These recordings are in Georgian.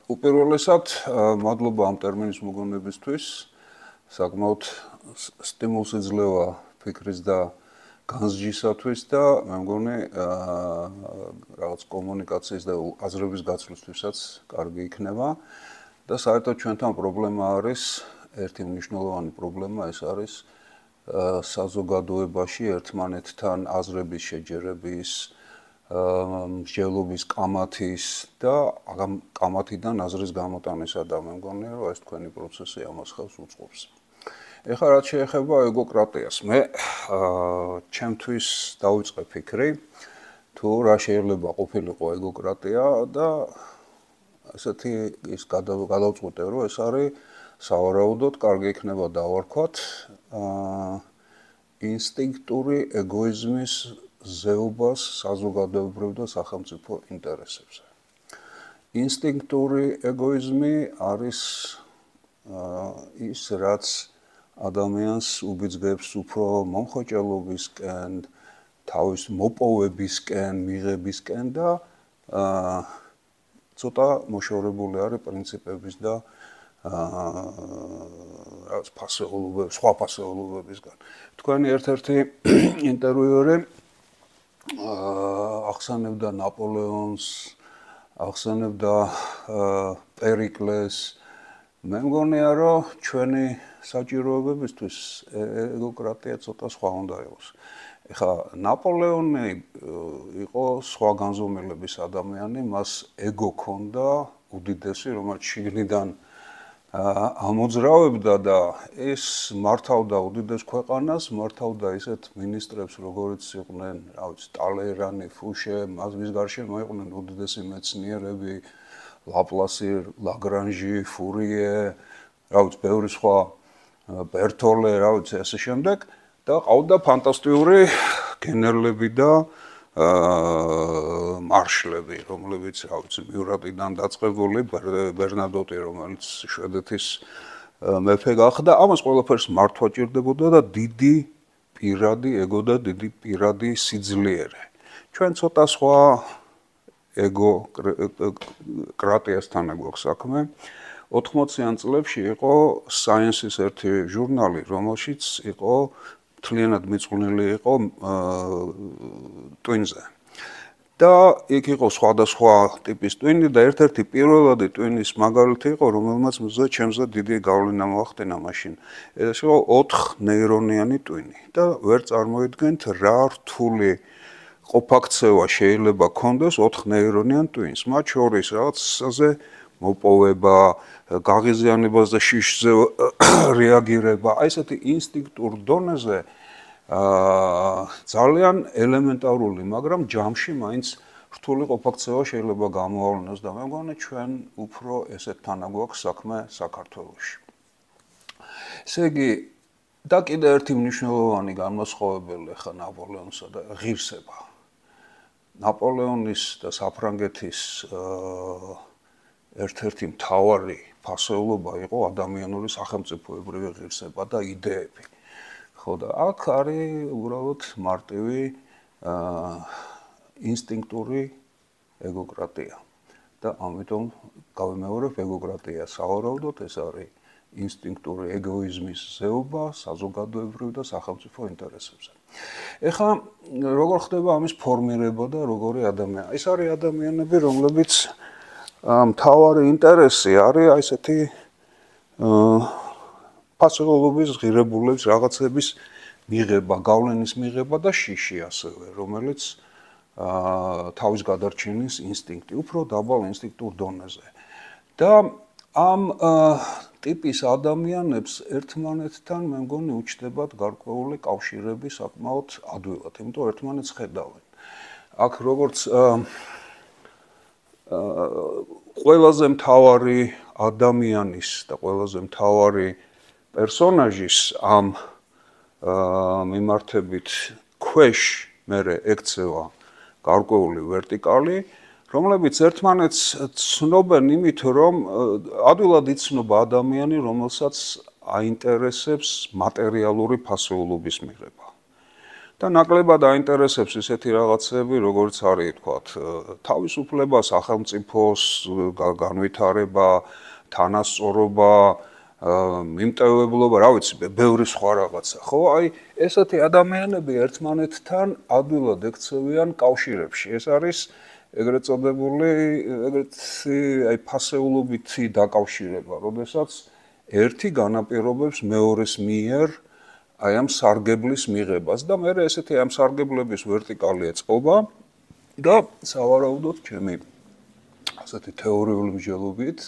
უპირველესად, მადლობა ამ ტერმინის მოგონებისთვის. საკმაოდ სტიმულს იძლევა ფიქრის და განსჯისათვის და მე მგონი რაღაც კომუნიკაციის და აზრების გაცვლისთვისაც კარგი იქნება და საერთოდ ჩვენთან პრობლემა არის ერთი მნიშვნელოვანი პრობლემა ეს არის საზოგადოებაში ერთმანეთთან აზრების შეჯერების მსჯელობის კამათის და ამ კამათიდან აზრის გამოტანისა და მე მგონია რომ ეს თქვენი პროცესი ამას ხელს უწყობს. ეხლა რაც შეეხება ეგოკრატიას, მე ჩემთვის დავიწყე ფიქრი თუ რა შეიძლება ყოფილიყო ეგოკრატია და ასეთი ის გადავწყვიტე რომ ეს არის სავარაუდოდ კარგი იქნება დავარქვათ ინსტინქტური ეგოიზმის ზეობას საზოგადოებრივ და სახელმწიფო ინტერესებზე. ინსტინქტური ეგოიზმი არის ის, რაც ადამიანს უბიძგებს უფრო მომხოჭელობისკენ, თავის მოპოვებისკენ, მიღებისკენ და ცოტა მოშორებული არის პრინციპების და რაღაც ფასეულობების, სხვა ფასეულობებისგან. თქვენი ერთ-ერთი ინტერვიუერი ახსენებდა ნაპოლეონს, ახსენებდა პერიკლეს. მე მგონია, რომ ჩვენი საჭიროებებისთვის ეგოკრატია ცოტა სხვა უნდა იყოს. ეხლა ნაპოლეონი იყო სხვა განზომილების ადამიანი, მას ეგო ჰქონდა უდიდესი, რომელიც შიგნიდან ამოძრავებდა და ეს მართავდა უდიდეს ქვეყანას, მართავდა ისეთ მინისტრებს, როგორიც იყვნენ, რა ვიცი, ტალერანი, ფუშე, მის გარშემო იყვნენ უდიდესი მეცნიერები, ლაპლასი, ლაგრანჟი, ფურიე, რა ვიცი, ბევრი სხვა, ბერთოლე, რა ვიცი, ასე შემდეგ და ყავდა ფანტასტიკური გენერლები და მარშლები, რომლებიც, რა ვიცი, მიურატიდან დაწყებული, ბერნადოტი, რომელიც შვედეთის მეფე გახდა, ამას ყველაფერს მართვა ჭირდებოდა და დიდი პირადი ეგო და დიდი პირადი სიძლიერე. ჩვენ ცოტა სხვა ეგოკრატიასთან გვაქვს საქმე. 80-იან წლებში იყო Science-ის ერთი ჟურნალი, რომელშიც იყო მთლიანად მიწყვნილი იყო ტვინზე. და იქ იყო სხვადასხვა ტიპის ტვინი და ერთ-ერთი პირველადი ტვინის მაგალითი იყო, რომელმაც ჩემზე დიდი გავლენა მოახდინა მაშინ. ეს იყო 4 ნეირონიანი ტვინი და ვერ წარმოიდგენთ რა რთული ყოფაქცევა შეიძლება ქონდეს 4 ნეირონიან ტვინს. მათ შორის რაღაცაზე მოპოვება, გაღიზიანებას და შიშზე რეაგირება, აი ესეთი ინსტინქტურ დონეზე ძალიან ელემენტარული, მაგრამ ჯამში მაინც რთული ყოფაქცევა შეიძლება გამოავლინოს და მე მგონი ჩვენ უფრო ესეთთან გვაქვს საქმე საქართველოში. ესე იგი და კიდე ერთი მნიშვნელოვანი განმასხვავებელი ხა ნაპოლეონსა და ღირსება. ნაპოლეონის და საფრანგეთის ერთ-ერთი მთავარი ფასეულობა იყო ადამიანური სახელმწიფოებრივი ღირსება და იდეები. ხო და აქ არის უბრალოდ მარტივი ინსტინქტური ეგოკრატია. და ამიტომ გავიმეორებ ეგოკრატია სავარაუდოდ ეს არის ინსტინქტური ეგოიზმის ზეობა საზოგადოებრივ და სახელმწიფო ინტერესებზე. ეხლა როგორ ხდება ამის ფორმირება და როგორი ადამიანი? ეს არის ადამიანები, რომლებიც მთავარი ინტერესი არის აი ესეთი ფასეულობის ღირებულების რაღაცების მიღება, გავლენის მიღება და შიში ასევე, რომელიც თავის გადარჩენის ინსტინქტი, უფრო დაბალ ინსტინქტურ დონეზე. და ამ ტიპის ადამიანებს ერთმანეთთან მე მგონი უჩნდებათ გარკვეული კავშირები საკმაოდ ადვილად, იმიტომ რომ ერთმანეთს ხედავენ. აქ როგორც ყველაზე მთავარი ადამიანის და ყველაზე მთავარი პერსონაჟის ამ მიმართებით ქვეშ მერე ექცევა გარკვეული ვერტიკალი, რომლებიც ერთმანეთს ცნობენ იმით, რომ ადვილად იცნობა ადამიანი, რომელსაც აინტერესებს მატერიალური ფასეულობის მიღება. და ნაკლებად აინტერესებს ესეთი რაღაცები, როგორც არის, თქვათ, თავისუფლება, სახელმწიფოს განვითარება, თანასწორობა, მიმტევებლობა, რა ვიცი, ბევრი სხვა რაღაცა. ხო, აი, ესეთი ადამიანები ერთმანეთთან ადვილად ექცევიან კავშირებში. ეს არის ეგრეთ წოდებული, აი ფასეულობითი დაკავშირება, როდესაც ერთი განაპირობებს მეორეს მიერ აი ამ სარგებლის მიღებას და მე ესეთი ამ სარგებლების ვერტიკალი ეწყობა და სავარაუდოდ ჩემი ასეთი თეორიული მსჯელობით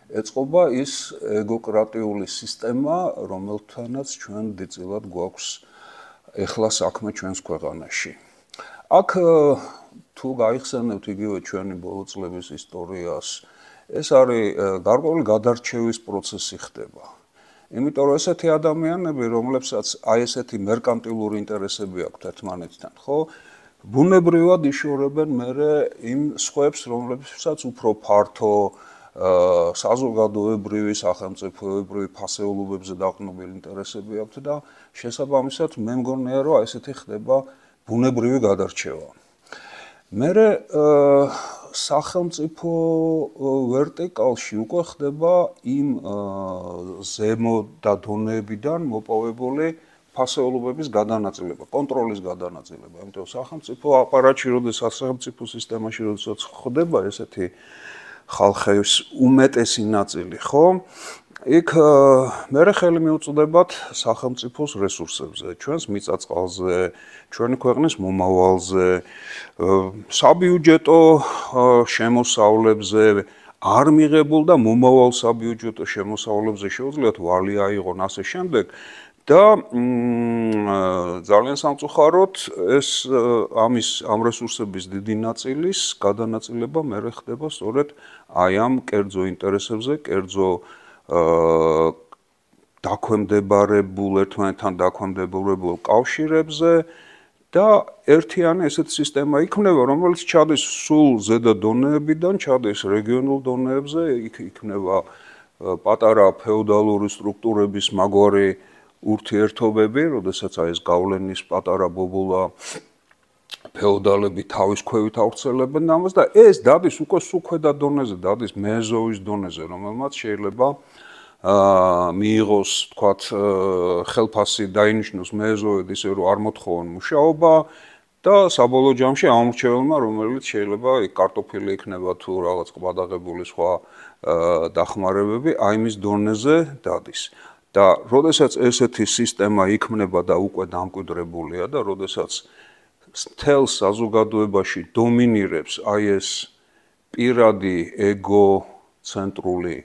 ეწყობა ის ეგოკრატიული სისტემა, რომელთანაც ჩვენ დიდწილად გვაქვს ეხლა საქმე ჩვენს ქვეყანაში. აქ თუ გაიხსენებთ იგივე ჩვენი ბოლო წლების ისტორიას, ეს არის გარკვეული გადარჩევის პროცესი ხდება. იმიტომ რომ ესეთი ადამიანები, რომლებსაც აი ესეთი მერკანტილური ინტერესები აქვთ ერთმანეთთან, ხო? ბუნებრივად იშორებენ მერე იმ სხვებს, რომლებსაც უფრო ფართო საზოგადოებრივი, სახელმწიფოებრივი ფასეულობებზე დაყრდნობილი ინტერესები აქვთ და შესაბამისად მე მგონია, რომ ესეთი ხდება ბუნებრივი გადარჩევა. მერე სახელმწიფო ვერტიკალში უკვე ხდება იმ ზემო და დონეებიდან მოპოვებული ფასეულობების გადანაწილება, კონტროლის გადანაწილება. იმიტომ რომ სახელმწიფო აპარატში, როდესაც სახელმწიფო სისტემაში, როდესაც ხდება ესეთი ხალხის უმეტესი ნაწილი, ხო? იქ მერე ხელი მიუწვდებათ სახელმწიფოს რესურსებზე, ჩვენს მიწა-წყალზე, ჩვენი ქვეყნის მომავალზე, საბიუჯეტო შემოსავლებზე, არ მიღებულ და მომავალ საბიუჯეტო შემოსავლებზე შეუძლიათ ვალი აიღონ ასე შემდეგ და ძალიან სამწუხაროდ ეს ამ რესურსების დიდი ნაწილის გადანაწილება მერე ხდება სწორედ აი ამ კერძო ინტერესებზე, კერძო დაქვემდებარებულ ერთმანეთთან დაქვემდებარებულ კავშირებზე და ერთიანი ესეთი სისტემა იქნება, რომელიც ჩადის სულ ზედა დონეებიდან, ჩადის რეგიონულ დონეებზე, იქნება პატარა ფეოდალური სტრუქტურების მაგვარი ურთიერთობები, როდესაც აი ეს გავლენის პატარა ბობულა ფეოდალები თავის ქვევით ავრცელებენ ამას და ეს დადის უკვე სულ ქვედა დონეზე, დადის მეზოვის დონეზე, რომელმაც შეიძლება მიიღოს, თქვათ, ხელფასი დაინიშნოს მეზოედ ისე რომ არ მოთხოვონ მუშაობა და საბოლოო ჯამში ამორჩეველმა, რომელიც შეიძლება კარტოფილი იქნება თუ რაღაც ყვადაღებული სხვა დახმარებები, აი მის დონეზე დადის. და როდესაც ესეთი სისტემა იქმნება და უკვე დამკვიდრებულია და როდესაც მთელ საზოგადოებაში დომინირებს აი ეს პირადი ეგოცენტრული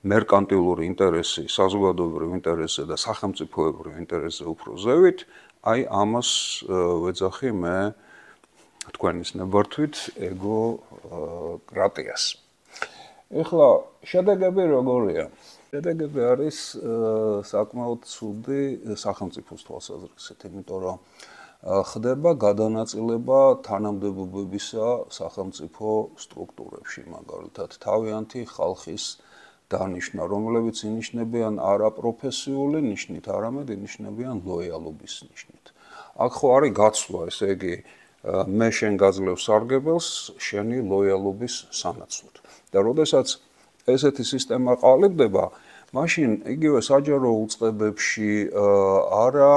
მერკანტილური ინტერესი, საზოგადოებრივი ინტერესი და სახელმწიფოებრივი ინტერესი უფრო ზევით, აი ამას ვეძახი მე თქვენის ნებართვით ეგოკრატიას. ეხლა შედეგები როგორია? შედეგები არის საკმაოდ ცუდი სახელმწიფოს თვალსაზრისით, იმიტომ რომ ხდება გადანაწილება თანამდებობებისა სახელმწიფო სტრუქტურებში, მაგალითად, თავიანთი ხალხის დანიშნა, რომლებიც ინიშნებიან არა პროფესიული ნიშნით, არამედ ინიშნებიან ლოიალობის ნიშნით. აქ ხო არის გაცვლა, ესე იგი, მე შენ გაძლევ სარგებელს შენი ლოიალობის სანაცვლოდ. და როდესაც ესეთი სისტემა ყალიბდება, მაშინ იგივე საჯარო უწყებებში, არა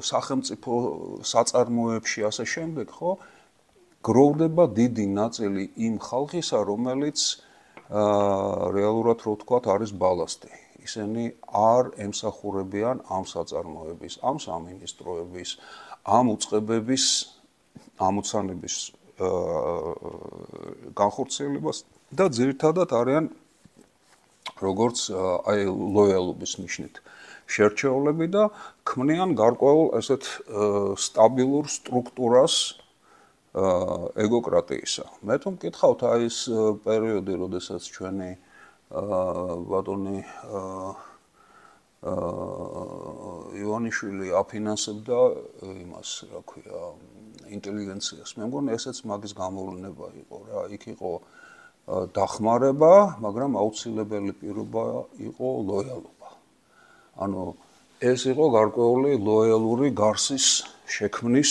სახელმწიფო საწარმოებში ასე შემდეგ, ხო, გროვდება დიდი ნაწილი იმ ხალხისა, რომელიც რეალურად რო ვთქვათ, არის ბალასტი. ისინი არ ემსახურებიან ამ საწარმოების, ამ სამინისტროების, ამ უწყებების ამოცანების განხორციელებას და ძირითადად არიან როგორც აი ლოიალობის ნიშნით შერჩეულები და ქმნიან გარკვეულ ესეთ სტაბილურ სტრუქტურას ეგოკრატიისა. მე თუ მკითხავთ აი ეს პერიოდი, როდესაც ჩვენი ბატონი ივანიშვილი აფინანსებდა იმას, რა ქვია, ინტელიგენციას. მე მგონი ესეც მაგის გამოვლინება იყო რა. იქ იყო დახმარება, მაგრამ აუცილებელი პირობა იყო ლოიალობა. ანუ ეს იყო გარკვეული ლოიალური გარსის შექმნის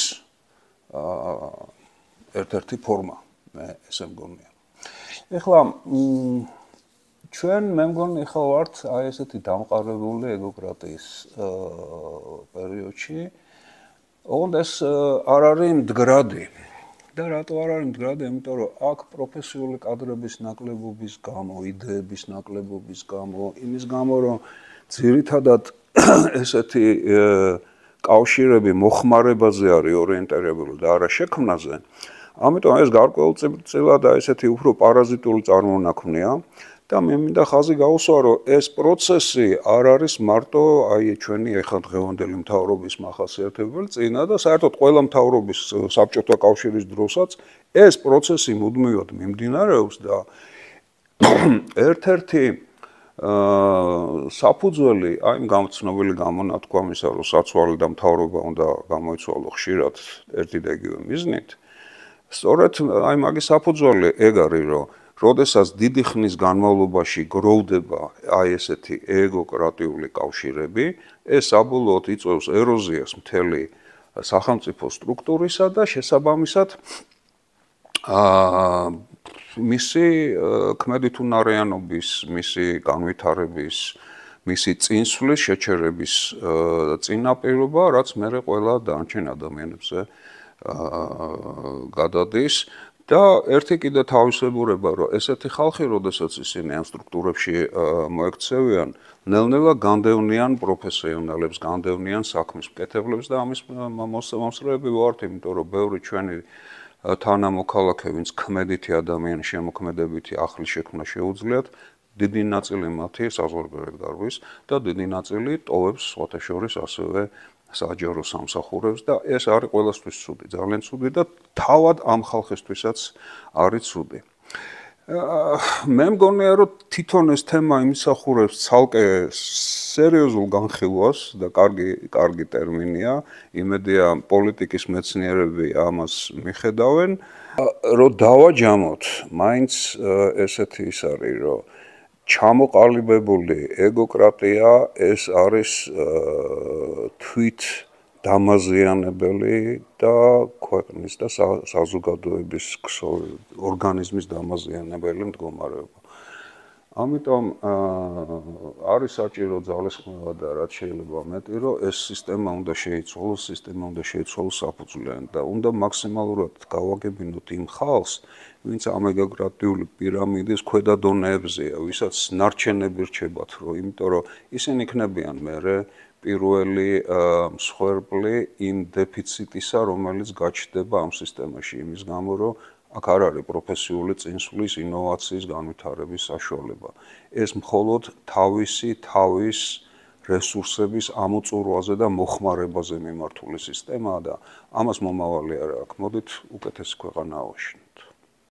ერთ-ერთი ფორმა, მე ესე მგონია. ეხლა ჩვენ მე მგონი ხა ვართ აი ესეთი დამყარებული ეგოკრატიის პერიოდში. ოღონდ ეს არ არის მდგრადი. და რატო არ არის მდგრადი? იმიტომ რომ აქ პროფესიული კადრების ნაკლებობის გამო, იდეების ნაკლებობის გამო, იმის გამო რომ ძირითადად ესეთი კავშირები მოხმარებაზე არის ორიენტირებული და არა შექმნაზე. ამიტომ ეს გარკვეულწილად ესეთი უფრო პარაზიტული წარმონაქმნია და მე მინდა ხაზი გაუსვა, რომ ეს პროცესი არ არის მარტო აი ჩვენი ეხლა დღევანდელი მთავრობის მახასიათებელი წინა და საერთოდ ყველა მთავრობის საბჭოთა კავშირის დროსაც ეს პროცესი მუდმივად მიმდინარეობს და ერთ-ერთი საფუძველი აი იმ ცნობილი გამონათქვამისა, რომ საცვალე და მთავრობა უნდა გამოიცვალო ხშირად ერთი და იგივე მიზნით. სწორედ აი მაგის საფუძველი ეგ არის, რომ როდესაც დიდი ხნის განმავლობაში გროვდება აი ესეთი ეგოკრატიული კავშირები, ეს საბოლოოდ იწვევს ეროზიას მთელი სახელმწიფო სტრუქტურისა და შესაბამისად მისი ქმედითუნარიანობის, მისი განვითარების, მისი წინსვლის შეჩერების წინაპირობა, რაც მერე ყველა დანარჩენ ადამიანებზე გადადის და ერთი კიდე თავისებურება, რომ ესეთი ხალხი, როდესაც ისინი ამ სტრუქტურებში მოექცევიან, ნელ-ნელა განდევნიან პროფესიონალებს, განდევნიან საქმის მკეთებლებს და ამის მოსწრეები ვართ, იმიტომ რომ ბევრი ჩვენი თანამოქალაქე, ვინც ქმედითი ადამიანი, შემოქმედებითი ახლის შექმნა შეუძლიათ, დიდი ნაწილი მათი საზღვარგარეთ გარბის და დიდი ნაწილი ტოვებს სხვათა შორის ასევე საჯარო სამსახურებს და ეს არის ყველასთვის ცუდი, ძალიან ცუდი და თავად ამ ხალხისთვისაც არის ცუდი. მე მგონია, რომ თვითონ ეს თემა იმსახურებს ცალკე სერიოზულ განხილვას და კარგი ტერმინია, იმედია პოლიტიკის მეცნიერები ამას მიხედავენ, რომ დავაჯამოთ, მაინც ესეთი ის არის, რომ ჩამოყალიბებული ეგოკრატია ეს არის თვით დამაზიანებელი და ქვეყნის და საზოგადოების ორგანიზმის დამაზიანებელი მდგომარეობა. ამიტომ არის საჭირო ძალისხმევა და რაც შეიძლება მეტი, რომ ეს სისტემა უნდა შეიცვალოს, სისტემა უნდა შეიცვალოს საფუძვლიანი და უნდა მაქსიმალურად გავაგებინოთ იმ ხალხს, ვინც ამ ეგოკრატიული პირამიდის ქვედა დონეებზეა, ვისაც ნარჩენები რჩებათ, იმიტომ რომ ისინი იქნებიან მერე პირველი მსხვერპლი იმ დეფიციტისა, რომელიც გაჩნდება ამ სისტემაში, იმის გამო, რომ აქ არ არის პროფესიული წინსვლის, ინოვაციის განვითარების საშუალება. ეს მხოლოდ თავის რესურსების ამოწურვაზე და მოხმარებაზე მიმართული სისტემაა და ამას მომავალი არ აქვს. მოდით უკეთესი ქვეყანა ავაშენოთ.